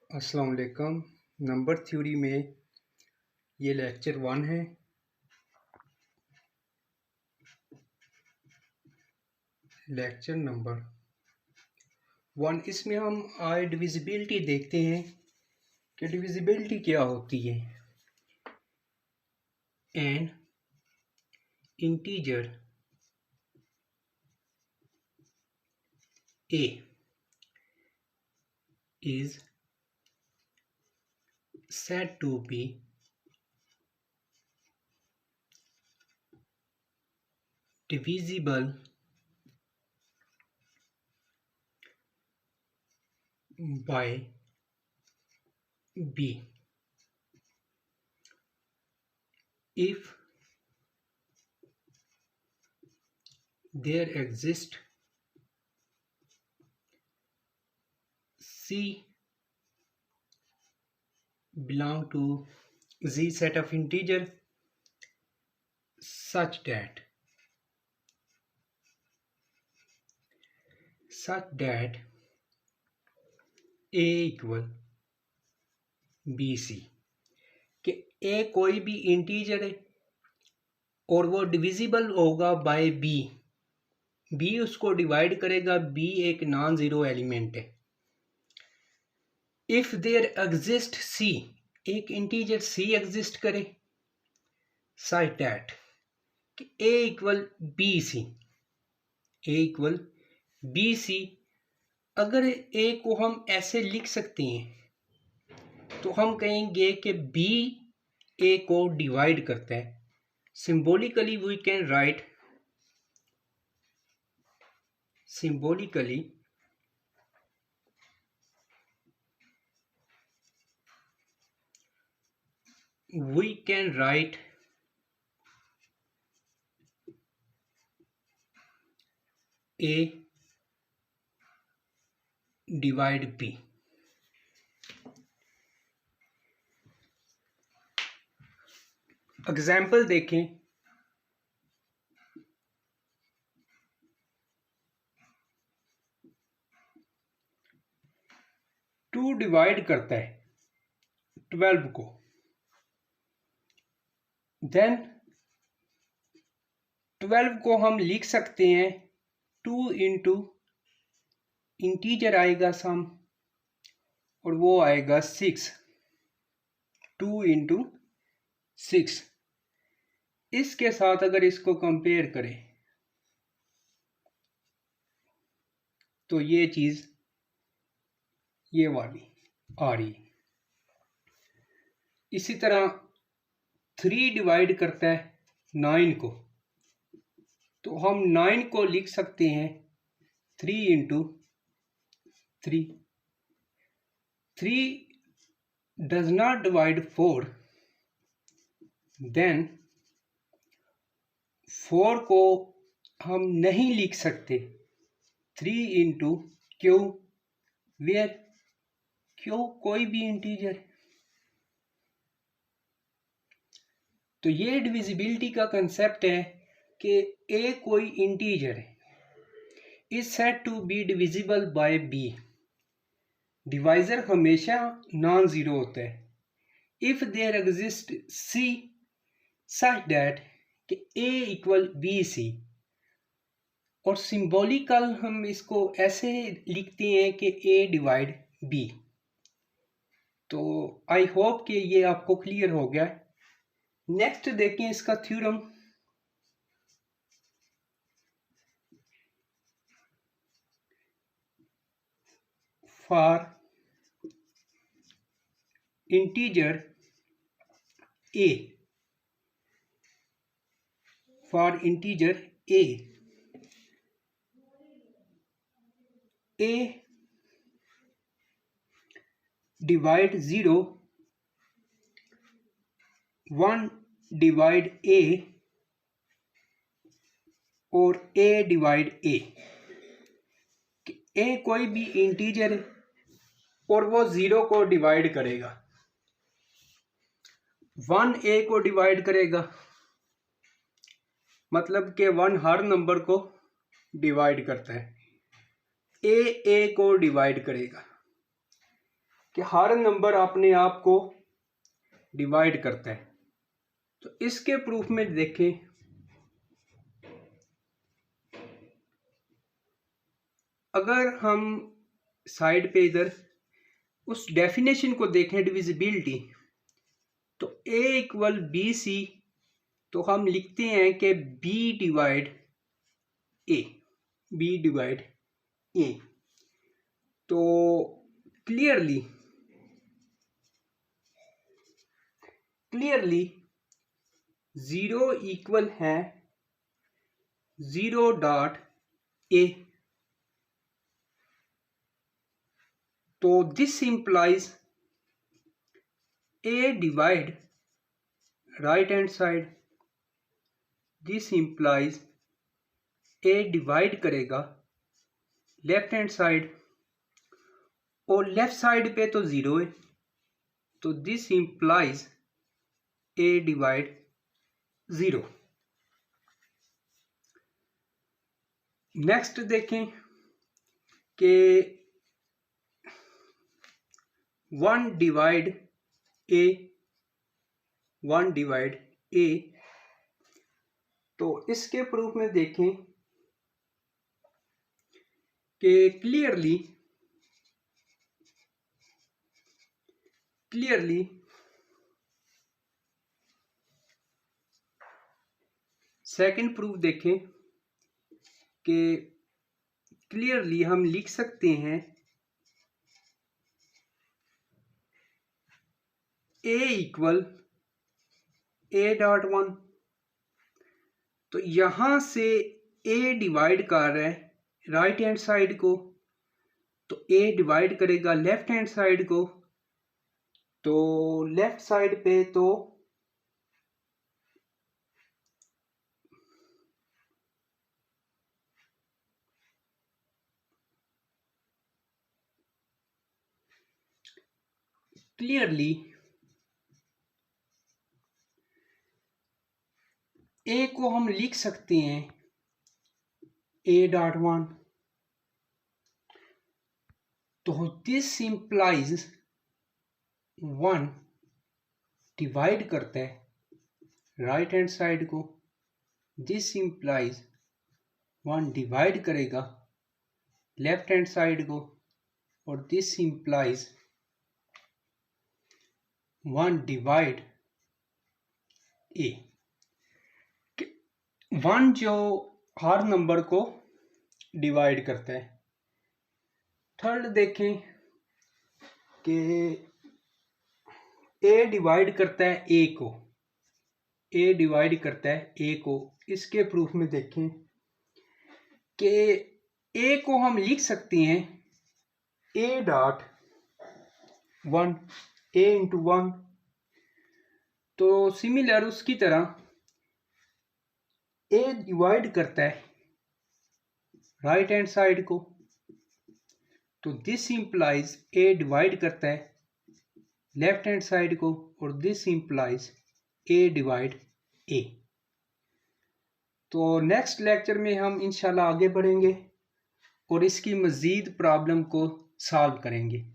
अस्सलाम वालेकुम। Number theory में ये लेक्चर 1 है। लेक्चर नंबर 1, इसमें हम आज डिविजिबिलिटी देखते हैं कि डिविजिबिलिटी क्या होती है। N integer a is said to be divisible by b if there exists c belong to z set of integer such that a equal B C, कि ए कोई भी इंटीजर है और वो डिविजिबल होगा बाय बी। बी उसको divide करेगा, B एक नॉन जीरो एलिमेंट है। इफ देयर एग्जिस्ट सी, एक इंटीजर सी एग्जिस्ट करे, सच दैट कि A equal B C, A equal B C. अगर ए को हम ऐसे लिख सकते हैं तो हम कहेंगे कि बी ए को डिवाइड करता है। Symbolically we can write, symbolically we can write a divide b। Example देखें। 2 डिवाइड करता है 12 को, देन 12 को हम लिख सकते हैं 2 इंटू इंटीजर आएगा सम, और वो आएगा 6, 2 इंटू 6। इसके साथ अगर इसको कंपेयर करें तो ये चीज ये वाली आ रही। इसी तरह 3 डिवाइड करता है 9 को, तो हम 9 को लिख सकते हैं 3 into 3। 3 does not divide 4, then 4 को हम नहीं लिख सकते 3 इंटू क्यू, वेयर क्यू कोई भी इंटीजर। तो ये डिविजिबिलिटी का कंसेप्ट है कि ए कोई इंटीजर है, is said to be divisible by B. Divisor हमेशा नॉन जीरो होता है। If there exist C such that कि ए इक्वल बी सी, और सिंबॉलिकल हम इसको ऐसे लिखते हैं कि ए डिवाइड बी। तो आई होप कि ये आपको क्लियर हो गया। नेक्स्ट देखें इसका theorem. For integer a, for integer a, a divide 0, 1 divide a, और ए डिवाइड ए। ए कोई भी इंटीजर है और वो 0 को डिवाइड करेगा, 1 ए को डिवाइड करेगा, मतलब कि 1 हर नंबर को डिवाइड करता है। ए को डिवाइड करेगा। कि हर नंबर अपने आप को डिवाइड करता है। तो इसके प्रूफ में देखें, अगर हम साइड पे इधर उस डेफिनेशन को देखें डिविजिबिलिटी, तो a इक्वल बी सी, तो हम लिखते हैं कि b डिवाइड a। तो क्लियरली 0 इक्वल है 0.a। तो this implies a divide right hand side, this implies a divide करेगा लेफ्ट हैंड साइड, और लेफ्ट साइड पे तो 0 है, तो this implies a divide 0। Next देखें कि 1 डिवाइड a, तो इसके प्रूफ में देखें कि क्लियरली सेकंड प्रूफ देखें कि क्लियरली हम लिख सकते हैं a इक्वल a.1। तो यहां से a डिवाइड कर रहा है राइट हैंड साइड को, तो a डिवाइड करेगा लेफ्ट हैंड साइड को, तो लेफ्ट साइड पे तो क्लियरली a को हम लिख सकते हैं a.1। तो दिस इंप्लाइज 1 डिवाइड करता है राइट हैंड साइड को, दिस इंप्लाइज 1 डिवाइड करेगा लेफ्ट हैंड साइड को, और दिस इंप्लाइज 1 डिवाइड a। 1 जो हर नंबर को डिवाइड करता है। थर्ड देखें कि a डिवाइड करता है a को, इसके प्रूफ में देखें कि a को हम लिख सकते हैं a.1, a इंटू 1। तो सिमिलर उसकी तरह a डिवाइड करता है राइट हैंड साइड को, तो दिस इंप्लाइज a डिवाइड करता है लेफ्ट हैंड साइड को, और this implies a divide a। तो नेक्स्ट लेक्चर में हम इंशाल्लाह आगे बढ़ेंगे और इसकी मज़ीद प्रॉब्लम को सॉल्व करेंगे।